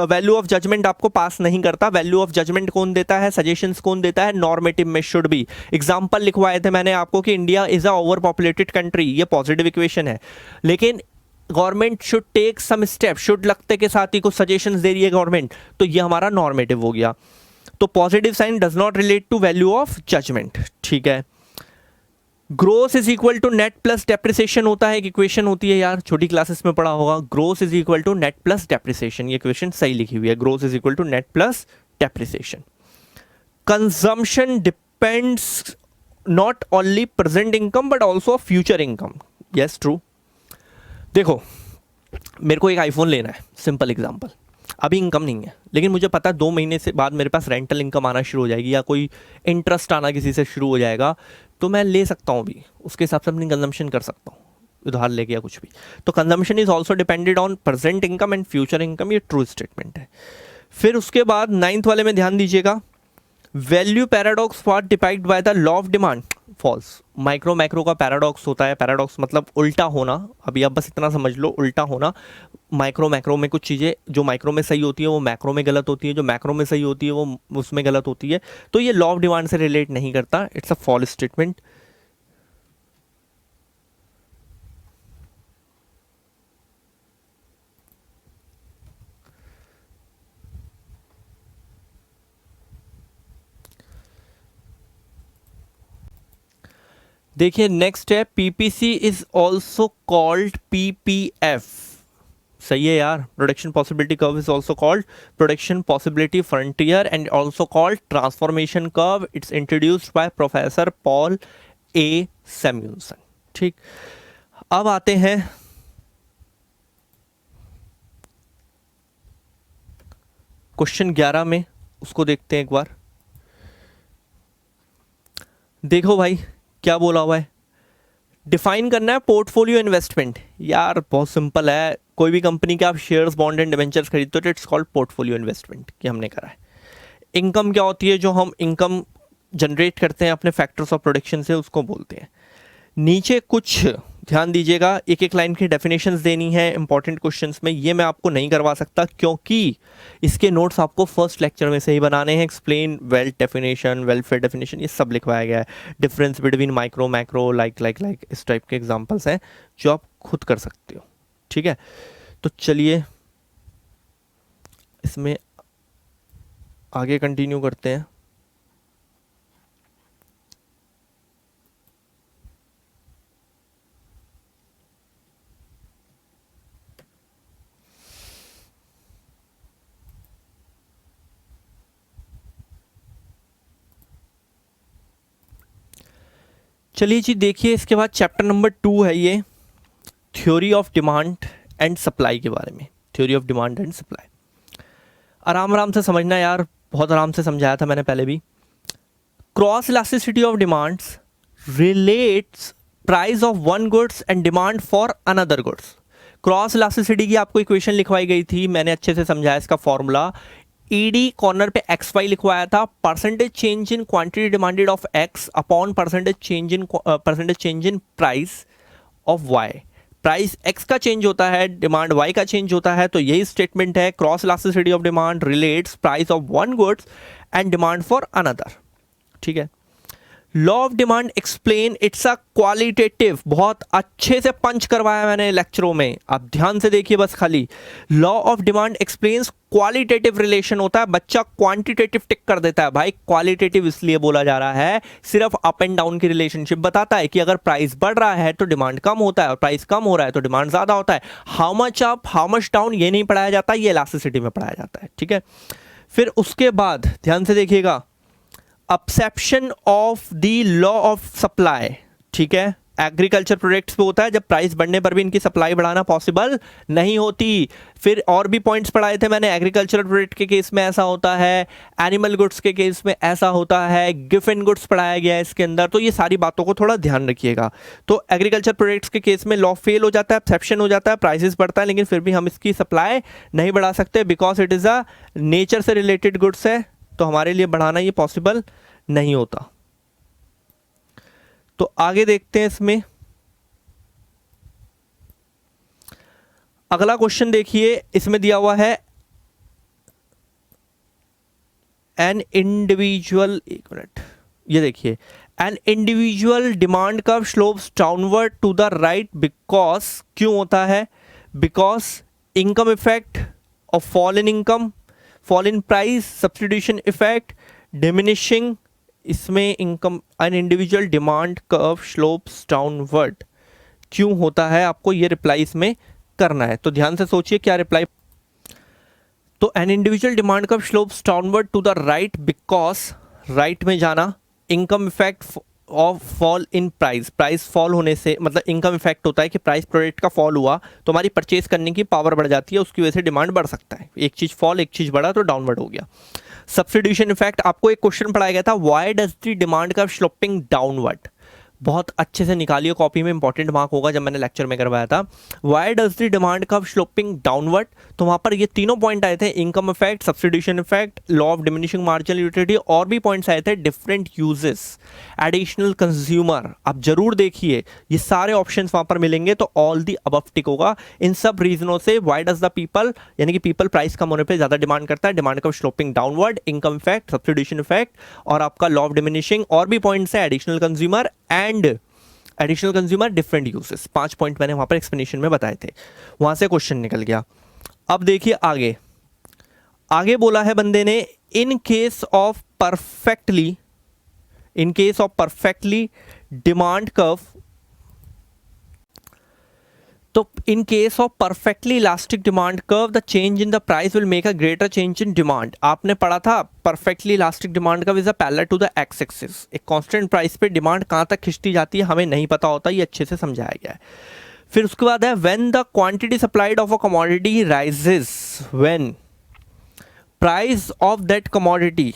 वैल्यू ऑफ जजमेंट आपको पास नहीं करता। वैल्यू ऑफ जजमेंट कौन देता है, सजेशंस कौन देता है, नॉर्मेटिव में शुड बी। एग्जांपल लिखवाए थे मैंने आपको कि India is a overpopulated country, ये पॉजिटिव इक्वेशन है, लेकिन government should take some step, should लगते के साथ ही कुछ सजेशंस दे रही है गवर्नमेंट, तो ये हमारा नॉर्मेटिव हो गया। तो positive science does not relate to value of judgement, ठीक है। Gross is equal to net plus depreciation होता है, एक इक्वेशन होती है यार, छोटी क्लासेस में पढ़ा होगा, gross is equal to net plus depreciation, ये इक्वेशन सही लिखी हुई है, gross is equal to net plus depreciation. Consumption depends not only present income but also future income, yes true. देखो मेरे को एक आईफोन लेना है, सिंपल एग्जांपल, अभी इनकम नहीं है, लेकिन मुझे पता है 2 महीने से बाद मेरे पास रेंटल इनकम आना शुरू हो जाएगी या कोई इंटरेस्ट आना किसी से शुरू हो जाएगा, तो मैं ले सकता हूँ भी, उसके हिसाब से अपनी कंजम्पशन कर सकता हूँ, उधार लेके या कुछ भी। तो consumption is also depended on present income and future income, ये ट्रू स्टेटमेंट है। फिर उसके बाद 9th वाले में ध्यान दीजिएगा, value paradox for defied by the law of demand, false. Micro macro का पैराडॉक्स होता है, पैराडॉक्स मतलब उल्टा होना, अभी आप बस इतना समझ लो, उल्टा होना। माइक्रो मैक्रो में कुछ चीज़ें जो माइक्रो में सही होती है वो मैक्रो में गलत होती है, जो मैक्रो में सही होती है वो उसमें गलत होती है, तो ये लॉ ऑफ डिमांड से रिलेट नहीं करता, इट्स अ फॉल्स स्टेटमेंट। देखिए नेक्स्ट है, PPC is also called PPF, सही है यार, production possibility curve is also called production possibility frontier and also called transformation curve, it's introduced by professor Paul A Samuelson, ठीक। अब आते हैं question 11 में, उसको देखते हैं एक बार। देखो भाई क्या बोला हुआ है, डिफाइन करना है पोर्टफोलियो इन्वेस्टमेंट। यार बहुत सिंपल है, कोई भी कंपनी के आप शेयर्स, बॉन्ड एंड डिबेंचर्स खरीदते हो तो इट्स कॉल्ड पोर्टफोलियो इन्वेस्टमेंट, कि हमने करा है। इनकम क्या होती है, जो हम इनकम जनरेट करते हैं अपने फैक्टर्स ऑफ प्रोडक्शन से, उसको बोलते हैं। नीचे कुछ ध्यान दीजिएगा, एक एक लाइन की डेफिनेशंस देनी है इंपॉर्टेंट क्वेश्चंस में, ये मैं आपको नहीं करवा सकता क्योंकि इसके नोट्स आपको फर्स्ट लेक्चर में से ही बनाने हैं। Explain wealth definition, welfare definition, ये सब लिखवाया गया है। Difference between micro macro, like इस टाइप के एग्जांपल्स हैं जो आप खुद कर सकते हो, ठीक है। तो चलिए इसमें आगे कंटिन्यू करते हैं। चलिए जी देखिए, इसके बाद चैप्टर नंबर 2 है ये, theory of demand and supply के बारे में। Theory of demand and supply आराम आराम से समझना यार, बहुत आराम से समझाया था मैंने पहले भी। Cross elasticity of demands relates price of one goods and demand for another goods. Cross elasticity की आपको इक्वेशन लिखवाई गई थी, मैंने अच्छे से समझाया इसका फॉर्मूला। ईडी कॉर्नर पे एक्स वाई लिखवाया था, percentage change in quantity demanded of X upon percentage change in price of Y. Price X का चेंज होता है, डिमांड वाई का चेंज होता है, तो यही स्टेटमेंट है, cross elasticity of demand relates price of one goods and demand for another, ठीक है। Law of demand explain, it's a qualitative, बहुत अच्छे से पंच करवाया मैंने लेक्चरों में, आप ध्यान से देखिए बस खाली। Law of demand explains qualitative relation होता है, बच्चा क्वांटिटेटिव टिक कर देता है, भाई क्वालिटेटिव इसलिए बोला जा रहा है, सिर्फ अप एंड डाउन की रिलेशनशिप बताता है कि अगर प्राइस बढ़ रहा है तो डिमांड कम होता है और प्राइस कम हो रहा है तो डिमांड ज्यादा होता है। How much up how much down ये नहीं पढ़ाया जाता, ये इलास्टिसिटी में पढ़ाया जाता है, ठीक है। फिर उसके बाद ध्यान से देखिएगा, exception of the law of supply, ठीक है, एग्रीकल्चर प्रोडक्ट्स पे होता है, जब प्राइस बढ़ने पर भी इनकी सप्लाई बढ़ाना पॉसिबल नहीं होती। फिर और भी पॉइंट्स पढ़ाए थे मैंने, एग्रीकल्चर प्रोडक्ट के केस में ऐसा होता है, एनिमल गुड्स के केस में ऐसा होता है, गिफ्ट गुड्स पढ़ाया गया है इसके अंदर। तो ये सारी बातों को थोड़ा ध्यान रखिएगा। तो एग्रीकल्चर प्रोडक्ट्स के केस में लॉ फेल हो जाता है, एक्सेप्शन हो जाता है, प्राइसेस बढ़ता है, लेकिन फिर भी हम इसकी सप्लाई नहीं बढ़ा सकते because it is a nature से रिलेटेड गुड्स है, तो हमारे लिए बढ़ाना ये पॉसिबल नहीं होता। तो आगे देखते हैं इसमें। अगला क्वेश्चन देखिए, इसमें दिया हुआ है एन इंडिविजुअल, एक मिनट, ये देखिए, an individual demand curve slopes downward to the right because, क्यों होता है? Because income effect of fall in income, fall in price, substitution effect, diminishing, इसमें income, an individual demand curve slopes downward क्यों होता है, आपको ये रिप्लाई इसमें करना है। तो ध्यान से सोचिए क्या रिप्लाई। तो an individual demand curve slopes downward to the right because, right में जाना, income effect of fall in price, price fall होने से मतलब इनकम इफेक्ट होता है कि प्राइस प्रोडक्ट का फॉल हुआ तो हमारी परचेज करने की पावर बढ़ जाती है, उसकी वजह से डिमांड बढ़ सकता है। एक चीज फॉल, एक चीज बढ़ा तो डाउनवर्ड हो गया। सब्स्टिट्यूशन इफेक्ट, आपको एक क्वेश्चन पढ़ाया गया था, why does the demand curve sloping downward, बहुत अच्छे से निकालिए, कॉपी में इंपॉर्टेंट मार्क होगा, जब मैंने लेक्चर में करवाया था। Why does the demand curve sloping downward, तो वहां पर ये तीनों पॉइंट आए थे, income effect, substitution effect, law of diminishing marginal utility, और भी पॉइंट्स आए थे, डिफरेंट यूजेस, एडिशनल कंज्यूमर। आप जरूर देखिए, ये सारे ऑप्शंस वहां पर मिलेंगे, तो ऑल दी अबव टिक होगा। इन सब रीजनों से व्हाई डज द पीपल, यानी कि पीपल प्राइस कम होने पे ज्यादा डिमांड करता है, demand curve sloping downward, income effect, substitution effect, और आपका लॉ ऑफ डिमिनिशिंग, और भी पॉइंट्स है, additional consumer and additional consumer, different uses. 5 point मैंने वहां पर एक्सप्लेनेशन में बताए थे, वहां से क्वेश्चन निकल गया। अब देखिए आगे, आगे बोला है बंदे ने, in case of perfectly, in case of perfectly demand curve, तो in case of perfectly elastic demand curve the change in the price will make a greater change in demand. आपने पढ़ा था perfectly elastic demand curve is a parallel to the X axis, एक constant price पे demand कहां तक खिंचती जाती है हमें नहीं पता होता, ये अच्छे से समझाया गया है। फिर उसके बाद है when the quantity supplied of a commodity rises, when price of that commodity,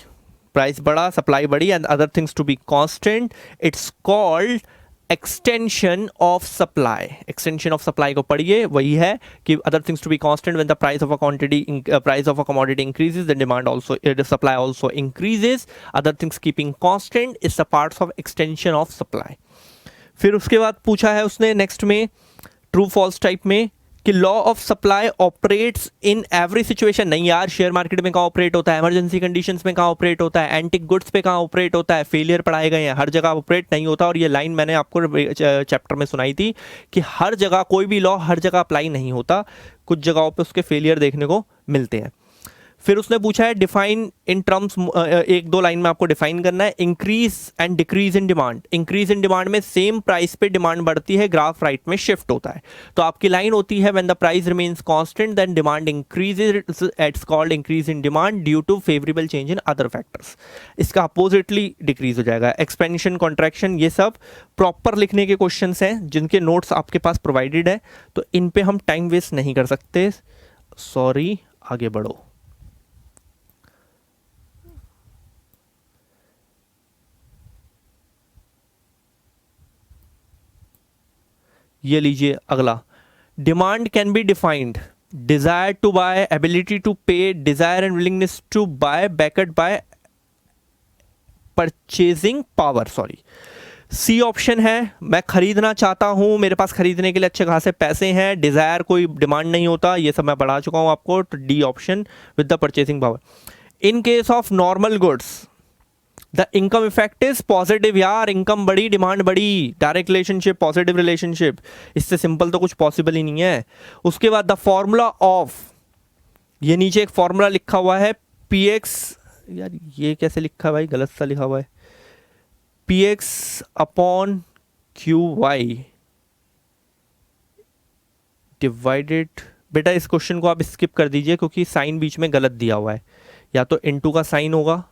price बढ़ा, सप्लाई बढ़ी, and other things to be constant, it's called extension of supply. Extension of supply को पढ़िए, वही है कि other things to be constant when the price of a quantity, price of a commodity increases the demand also, the supply also increases, other things keeping constant is the parts of extension of supply. फिर उसके बाद पूछा है उसने next में, true false type में, कि law of supply operates in every situation. नहीं यार, शेयर मार्केट में कहाँ ऑपरेट होता है, इमरजेंसी कंडीशंस में कहाँ ऑपरेट होता है, एंटिक गुड्स पे कहाँ ऑपरेट होता है, फेलियर पढ़ाए गए हैं, हर जगह ऑपरेट नहीं होता। और ये लाइन मैंने आपको चैप्टर में सुनाई थी कि हर जगह कोई भी लॉ हर जगह अप्लाई नहीं होता, कुछ जगहों पे उसके फेलियर देखने को मिलते हैं। फिर उसने पूछा है डिफाइन इन टर्म्स, एक दो लाइन में आपको डिफाइन करना है, increase and decrease in demand. Increase in demand में सेम प्राइस पे डिमांड बढ़ती है, ग्राफ राइट में शिफ्ट होता है, तो आपकी लाइन होती है when the price remains constant then demand increases, it's called increase in demand due to favourable change in other factors. इसका अपोजिटली डिक्रीज हो जाएगा। एक्सपेंशन, कॉन्ट्रैक्शन, ये सब प्रॉपर लिखने के क्वेश्चंस हैं जिनके नोट्स आपके पास प्रोवाइडेड है, तो इन पे हम टाइम वेस्ट नहीं कर सकते। सॉरी, आगे बढ़ो। ये लीजिए अगला, demand can be defined, desire to buy, ability to pay, desire and willingness to buy, backed by purchasing power. Sorry, C option है, मैं खरीदना चाहता हूं, मेरे पास खरीदने के लिए अच्छे खासे पैसे हैं, डिजायर कोई डिमांड नहीं होता, ये सब मैं पढ़ा चुका हूं आपको। तो D option with the purchasing power. In case of normal goods the income effect is positive. यार इनकम बढ़ी, डिमांड बढ़ी, डायरेक्ट रिलेशनशिप, पॉजिटिव रिलेशनशिप, इससे सिंपल तो कुछ पॉसिबल ही नहीं है। उसके बाद द फॉर्मूला ऑफ, ये नीचे एक फॉर्मूला लिखा हुआ है, पी एक्स, यार ये कैसे लिखा है भाई, गलत सा लिखा हुआ है, P X upon Q Y divided. बेटा इस क्वेश्चन को आप स्किप कर दीजिए क्योंकि साइन बीच में गलत दिया हुआ है, या तो इनटू का साइन होगा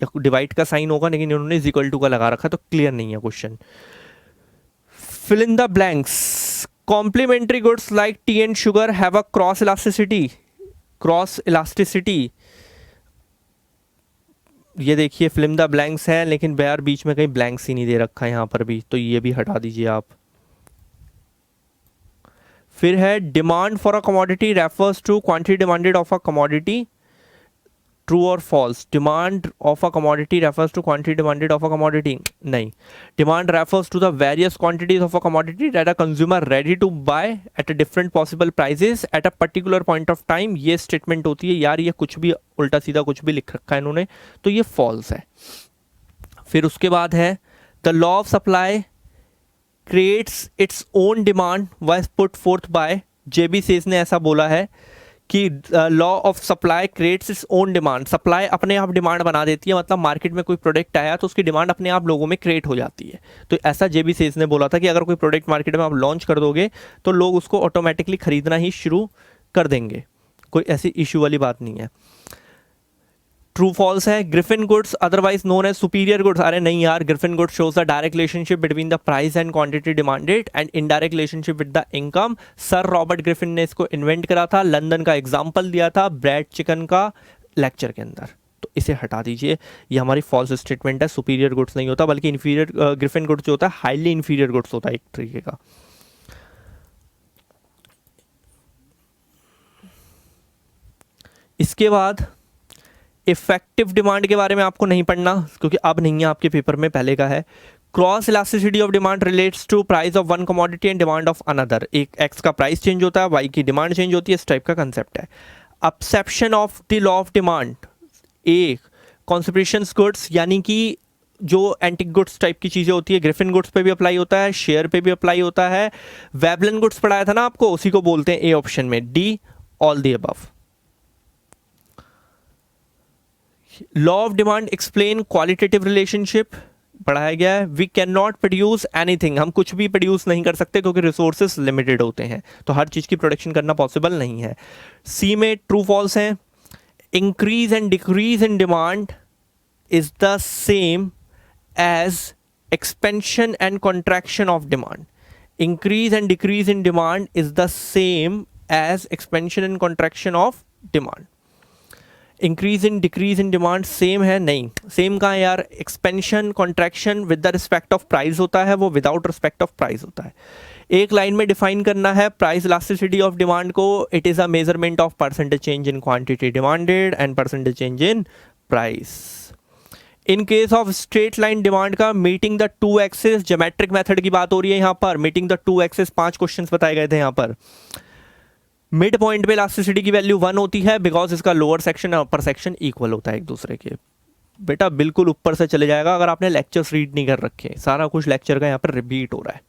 या डिवाइड का साइन होगा, लेकिन इन्होंने इज इक्वल टू का लगा रखा, तो क्लियर नहीं है question. fill in the blanks. Complementary goods like tea and sugar have a cross elasticity. ये देखिए fill in the blanks है, लेकिन यार बीच में कहीं blanks ही नहीं दे रखा है यहाँ पर भी, तो ये भी हटा दीजिए आप. फिर है demand for a commodity refers to quantity demanded of a commodity. True और false? Demand of a commodity refers to quantity demanded of a commodity. नहीं, demand refers to the various quantities of a commodity that a consumer ready to buy at a different possible prices at a particular point of time. ये statement होती है यार, ये कुछ भी उल्टा सीधा कुछ भी लिख रखा है इन्होंने, तो ये फॉल्स है. फिर उसके बाद है the law of supply creates its own demand was put forth by. JB Say ने ऐसा बोला है कि law of supply creates its own demand. Supply अपने आप डिमांड बना देती है, मतलब मार्केट में कोई प्रोडक्ट आया तो उसकी डिमांड अपने आप लोगों में क्रिएट हो जाती है. तो ऐसा जेबी सेज ने बोला था कि अगर कोई प्रोडक्ट मार्केट में आप लॉन्च कर दोगे तो लोग उसको ऑटोमेटिकली खरीदना ही शुरू कर देंगे. कोई ऐसी इशू वाली बात नहीं है. ट्रू फॉल्स है Giffen goods otherwise known as superior goods. अरे नहीं यार, Giffen goods shows the direct relationship between the price and quantity demanded and indirect relationship with the income. Sir Robert Giffen ने इसको इन्वेंट करा था, London का example दिया था ब्रेड चिकन का लेक्चर के अंदर. तो इसे हटा दीजिए, ये हमारी फॉल्स स्टेटमेंट है. सुपीरियर गुड्स नहीं होता, बल्कि इन्फीरियर ग्रिफिन गुड्स जो होता है हाईली इन्फीरियर गुड्स होता है एक तरीके का. इसके बाद इफेक्टिव डिमांड के बारे में आपको नहीं पढ़ना, क्योंकि अब नहीं है आपके पेपर में, पहले का है. Cross elasticity of demand relates to price of one commodity and demand of another. एक एक्स का प्राइस चेंज होता है, वाई की डिमांड चेंज होती है, इस टाइप का कंसेप्ट है. Exception of the law of demand. एक कॉन्सेप्रेशन गुड्स, यानी कि जो एंटिक गुड्स टाइप की चीज़ें होती है, ग्रिफिन गुड्स पे भी अप्लाई होता है, शेयर पे भी अप्लाई होता है. वेबलन गुड्स पढ़ाया था ना आपको, उसी को बोलते हैं ए ऑप्शन में. D all the above. Law of demand explain qualitative relationship पढ़ाया गया है. We can not produce anything, हम कुछ भी प्रोड्यूस नहीं कर सकते क्योंकि रिसोर्सेज लिमिटेड होते हैं, तो हर चीज़ की प्रोडक्शन करना पॉसिबल नहीं है. सी में ट्रू फॉल्स है. Increase and decrease in demand is the same as expansion and contraction of demand. Increase and decrease in demand is the same as expansion and contraction of demand. Increase in decrease in demand same है? नहीं, same कहाँ यार. Expansion contraction with the respect of price होता है, वो without respect of price होता है. एक लाइन में डिफाइन करना है प्राइस इलास्टिसिटी ऑफ डिमांड को. It is a measurement of percentage change in quantity demanded and percentage change in price. In case of straight line demand का meeting the two axis, geometric method की बात हो रही है यहाँ पर. Meeting the two axis 5 question बताए गए थे यहाँ पर. मिड पॉइंट पे इलास्टिसिटी की वैल्यू 1 होती है, बिकॉज इसका लोअर सेक्शन और अपर सेक्शन इक्वल होता है एक दूसरे के. बेटा बिल्कुल ऊपर से चले जाएगा अगर आपने लेक्चर्स रीड नहीं कर रखे, सारा कुछ लेक्चर का यहाँ पर रिपीट हो रहा है.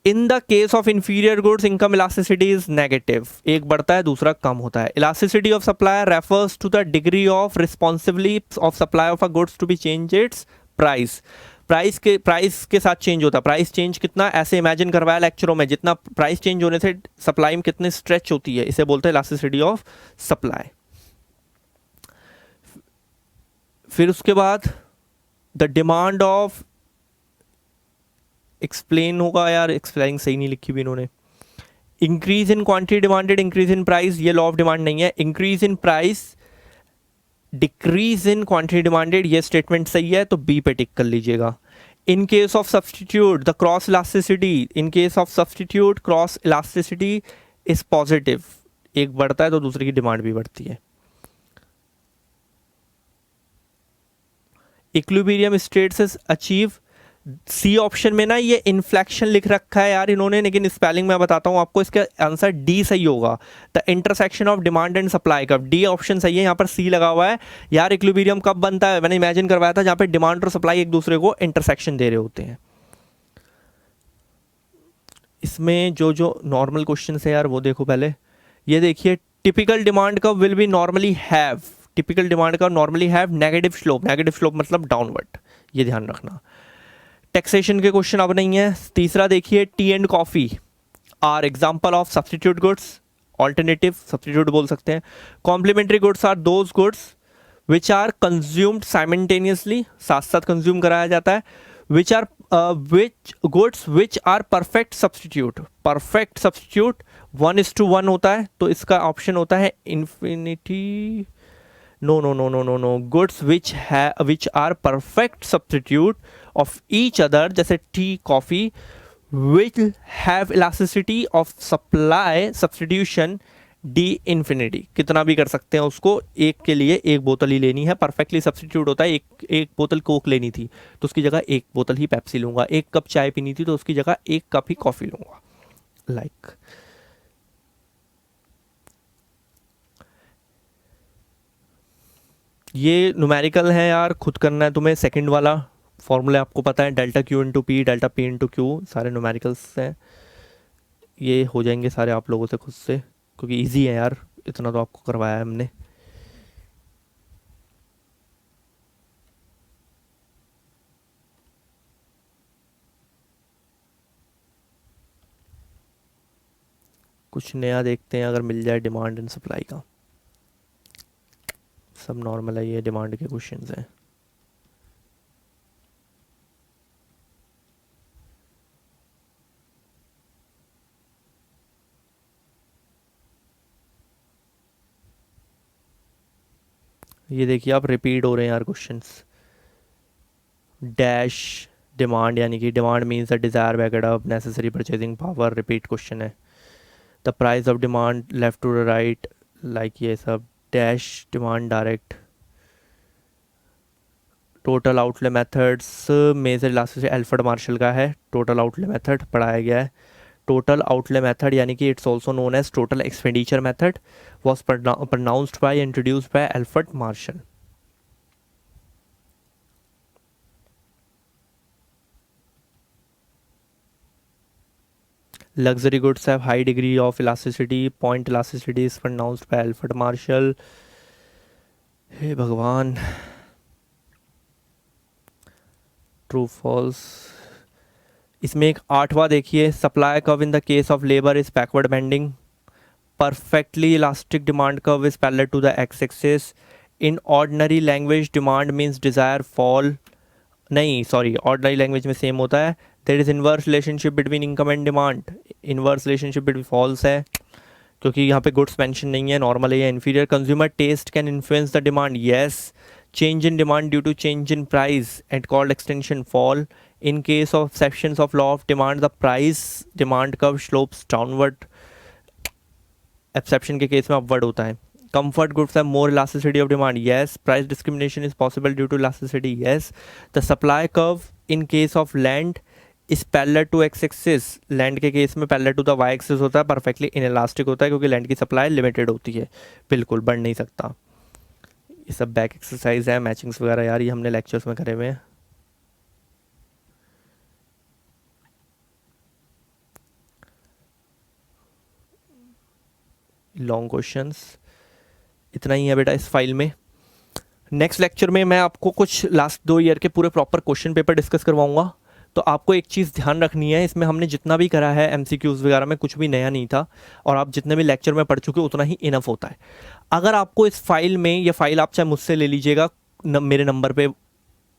In the case of inferior goods income elasticity is negative. एक बढ़ता है दूसरा कम होता है. Elasticity of supply refers to the degree of responsively of supply of a goods to be change its price. Price के साथ चेंज होता है. प्राइस चेंज कितना, ऐसे इमेजिन करवाया लेक्चरों में, जितना प्राइस चेंज होने से सप्लाई में कितनी स्ट्रेच होती है, इसे बोलते हैं इलास्टिसिटी ऑफ सप्लाई. फिर उसके बाद द डिमांड ऑफ, एक्सप्लेन होगा यार, एक्सप्लेन सही नहीं लिखी भी इन्होंने. Increase in quantity demanded, increase in price, ये लॉ ऑफ डिमांड नहीं है. Increase in price, decrease in quantity demanded, ये स्टेटमेंट सही है, तो बी पे टिक कर लीजिएगा. इन case of substitute the cross elasticity, in case of substitute cross elasticity is positive. एक बढ़ता है तो दूसरे की डिमांड भी बढ़ती है. Equilibrium states is achieve. C option में ना ये इन्फ्लेक्शन लिख रखा है यार इन्होंने, लेकिन स्पेलिंग मैं बताता हूँ आपको, इसका आंसर डी सही होगा. The intersection of demand and supply का डी ऑप्शन सही है. यहाँ पर सी लगा हुआ है यार. इक्विलिब्रियम कब बनता है, मैंने इमेजिन करवाया था, जहाँ पे डिमांड और सप्लाई एक दूसरे को इंटरसेक्शन दे रहे होते हैं. इसमें जो जो नॉर्मल क्वेश्चन है यार वो देखो पहले. ये देखिए, टिपिकल डिमांड का will be normally have, typical demand का normally have negative slope. Negative slope मतलब डाउनवर्ड, ये ध्यान रखना. टैक्सेशन के क्वेश्चन अब नहीं है. तीसरा देखिए, tea and coffee are example of substitute goods, alternative substitute बोल सकते हैं. Complementary goods are those goods which are consumed simultaneously, साथ साथ कंज्यूम कराया जाता है. Which are which goods which are perfect substitute, perfect substitute 1:1 होता है, तो इसका ऑप्शन होता है infinity, no no no no no no, goods which are perfect substitute of each other, जैसे tea coffee, will have elasticity of supply substitution D infinity. कितना भी कर सकते हैं उसको, एक के लिए एक बोतल ही लेनी है, परफेक्टली सब्सटीट्यूट होता है। एक बोतल कोक लेनी थी तो उसकी जगह एक बोतल ही पेप्सी लूंगा, एक कप चाय पीनी थी तो उसकी जगह एक कप ही कॉफी लूंगा, लाइक ये न्यूमेरिकल है यार, खुद करना है तुम्हें। सेकंड वाला फॉर्मूला आपको पता है, delta Q into P, delta P into Q, सारे न्यूमेरिकल्स हैं, ये हो जाएंगे सारे आप लोगों से खुद से, क्योंकि इजी है यार, इतना तो आपको करवाया है हमने। कुछ नया देखते हैं अगर मिल जाए, डिमांड एंड सप्लाई का, सब नॉर्मल है, ये डिमांड के क्वेश्चंस हैं। ये देखिए आप, रिपीट हो रहे हैं यार क्वेश्चंस। डैश डिमांड, यानी कि demand means the desire backed up necessary purchasing power, repeat question है। The price of demand left to the right, like ये सब। Dash demand direct, total outlay methods, measure elasticity Alfred Marshall का है, total outlay method पढ़ाया गया है। Total outlay method यानी कि it's also known as total expenditure method, was pronounced by introduced by Alfred Marshall. Luxury goods have high degree of elasticity, point elasticity is pronounced by Alfred Marshall. हे भगवान, true false. इसमें एक आठवां देखिए, supply curve in the case of labour is backward bending, perfectly elastic demand curve is parallel to the x-axis, in ordinary language demand means desire fall, नहीं sorry, ordinary language में same होता है। There is inverse relationship between income and demand, inverse relationship between false है क्योंकि यहाँ पे goods mention नहीं है, नॉर्मल है। Inferior consumer taste can influence the demand, yes. Change in demand due to change in price and called extension fall, in case of sections of law of demand the price demand curve slopes downward, exception के case में upward होता है। Comfort goods have more elasticity of demand, yes. Price discrimination is possible due to elasticity, yes. The supply curve in case of land is parallel to X axis, land के case में parallel to the Y axis होता है, perfectly inelastic होता है क्योंकि land की supply limited होती है, बिल्कुल बढ़ नहीं सकता। ये सब बैक एक्सरसाइज है, मैचिंग्स वगैरह यार ये हमने लेक्चर्स में करे हुए हैं। लॉन्ग क्वेश्चंस इतना ही है बेटा इस फाइल में। नेक्स्ट लेक्चर में मैं आपको कुछ लास्ट 2 ईयर के पूरे प्रॉपर क्वेश्चन पेपर डिस्कस करवाऊंगा। तो आपको एक चीज़ ध्यान रखनी है, इसमें हमने जितना भी करा है एमसीक्यूज़ वगैरह में कुछ भी नया नहीं था, और आप जितने भी लेक्चर में पढ़ चुके हो उतना ही इनफ होता है। अगर आपको इस फाइल में, ये फाइल आप चाहे मुझसे ले लीजिएगा मेरे नंबर पे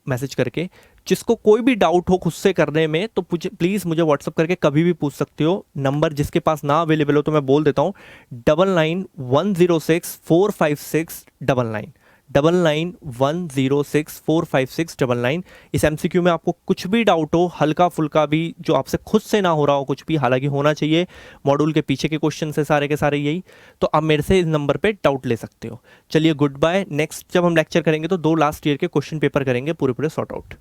मैसेज करके, जिसको कोई भी डाउट हो खुद से करने में तो प्लीज़ मुझे व्हाट्सअप करके कभी भी पूछ सकते हो। नंबर जिसके पास ना अवेलेबल हो तो मैं बोल देता हूँ, 9910645699, 9910645699। इस एमसीक्यू में आपको कुछ भी डाउट हो, हल्का फुल्का भी, जो आपसे खुद से ना हो रहा हो कुछ भी, हालांकि होना चाहिए, मॉड्यूल के पीछे के क्वेश्चन से सारे के सारे यही, तो आप मेरे से इस नंबर पे डाउट ले सकते हो। चलिए गुड बाय। नेक्स्ट जब हम लेक्चर करेंगे तो 2 लास्ट ईयर के क्वेश्चन पेपर करेंगे पूरे पूरे सॉर्ट आउट।